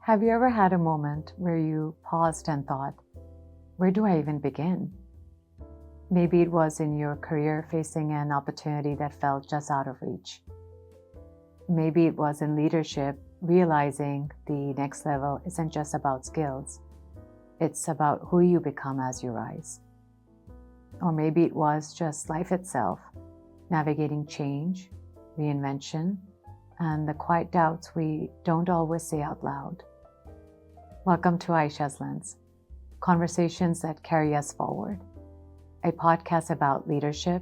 Have you ever had a moment where you paused and thought, where do I even begin? Maybe it was in your career facing an opportunity that felt just out of reach. Maybe it was in leadership, realizing the next level isn't just about skills, it's about who you become as you rise. Or maybe it was just life itself, navigating change, reinvention, and the quiet doubts we don't always say out loud. Welcome to Ayesha's Lens, conversations that carry us forward, a podcast about leadership,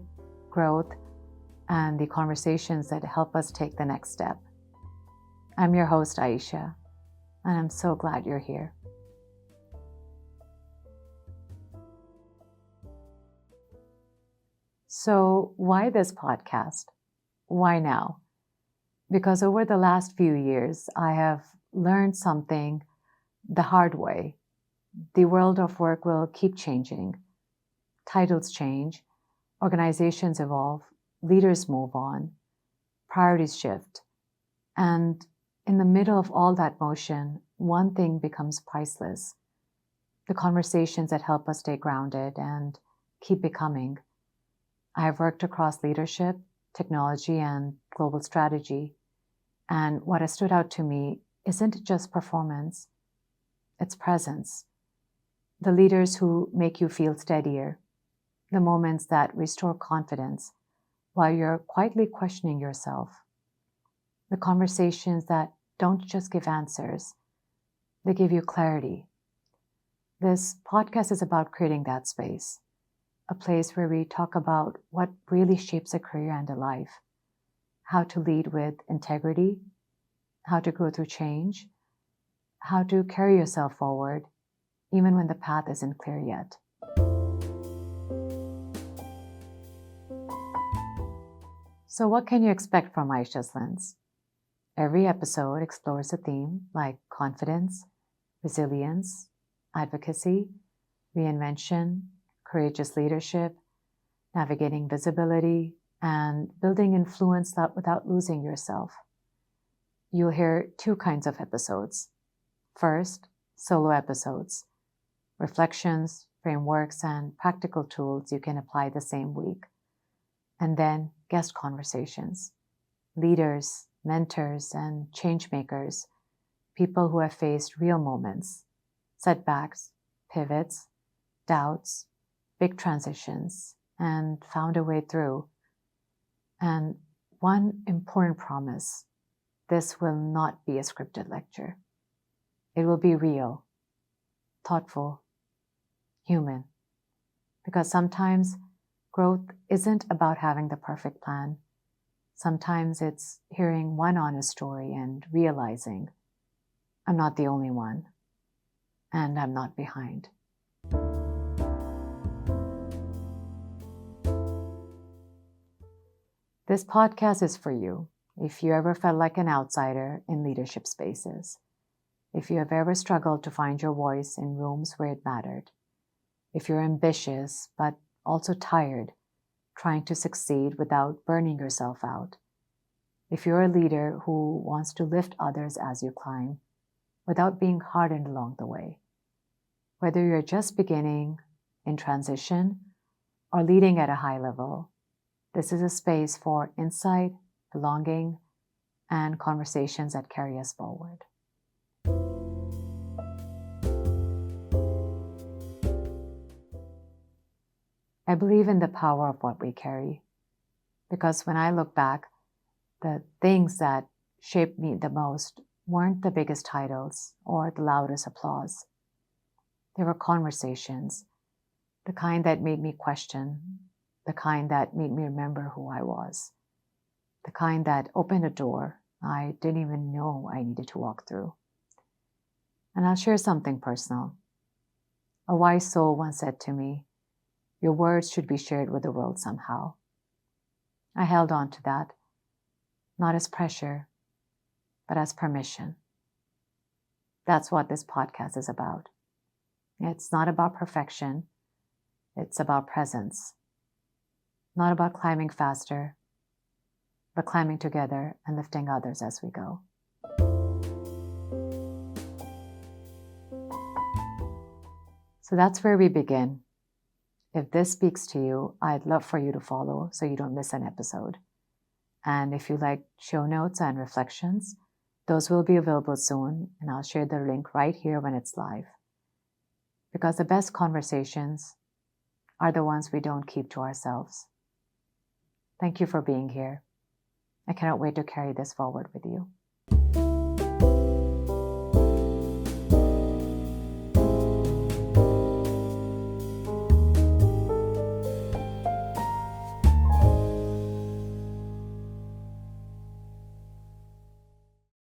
growth, and the conversations that help us take the next step. I'm your host, Ayesha, and I'm so glad you're here. So, why this podcast? Why now? Because over the last few years, I have learned something the hard way. The world of work will keep changing. Titles change, organizations evolve, leaders move on, priorities shift. And in the middle of all that motion, one thing becomes priceless: the conversations that help us stay grounded and keep becoming. I have worked across leadership, technology, and global strategy. And what has stood out to me isn't just performance, it's presence. The leaders who make you feel steadier, the moments that restore confidence while you're quietly questioning yourself, the conversations that don't just give answers, they give you clarity. This podcast is about creating that space, a place where we talk about what really shapes a career and a life, how to lead with integrity, how to grow through change, how to carry yourself forward, even when the path isn't clear yet. So what can you expect from Ayesha's Lens? Every episode explores a theme like confidence, resilience, advocacy, reinvention, courageous leadership, navigating visibility, and building influence without losing yourself. You'll hear two kinds of episodes. First, solo episodes, reflections, frameworks, and practical tools you can apply the same week. And then guest conversations, leaders, mentors, and change makers, people who have faced real moments, setbacks, pivots, doubts, big transitions, and found a way through. And one important promise: this will not be a scripted lecture. It will be real, thoughtful, human. Because sometimes growth isn't about having the perfect plan. Sometimes it's hearing one honest story and realizing I'm not the only one, and I'm not behind. This podcast is for you if you ever felt like an outsider in leadership spaces, if you have ever struggled to find your voice in rooms where it mattered, if you're ambitious but also tired, trying to succeed without burning yourself out, if you're a leader who wants to lift others as you climb without being hardened along the way, whether you're just beginning, in transition, or leading at a high level, this is a space for insight, belonging, and conversations that carry us forward. I believe in the power of what we carry, because when I look back, the things that shaped me the most weren't the biggest titles or the loudest applause. They were conversations, the kind that made me question, the kind that made me remember who I was, the kind that opened a door I didn't even know I needed to walk through. And I'll share something personal. A wise soul once said to me, "Your words should be shared with the world somehow." I held on to that, not as pressure, but as permission. That's what this podcast is about. It's not about perfection. It's about presence. Not about climbing faster, but climbing together and lifting others as we go. So that's where we begin. If this speaks to you, I'd love for you to follow so you don't miss an episode. And if you like show notes and reflections, those will be available soon, and I'll share the link right here when it's live. Because the best conversations are the ones we don't keep to ourselves. Thank you for being here. I cannot wait to carry this forward with you.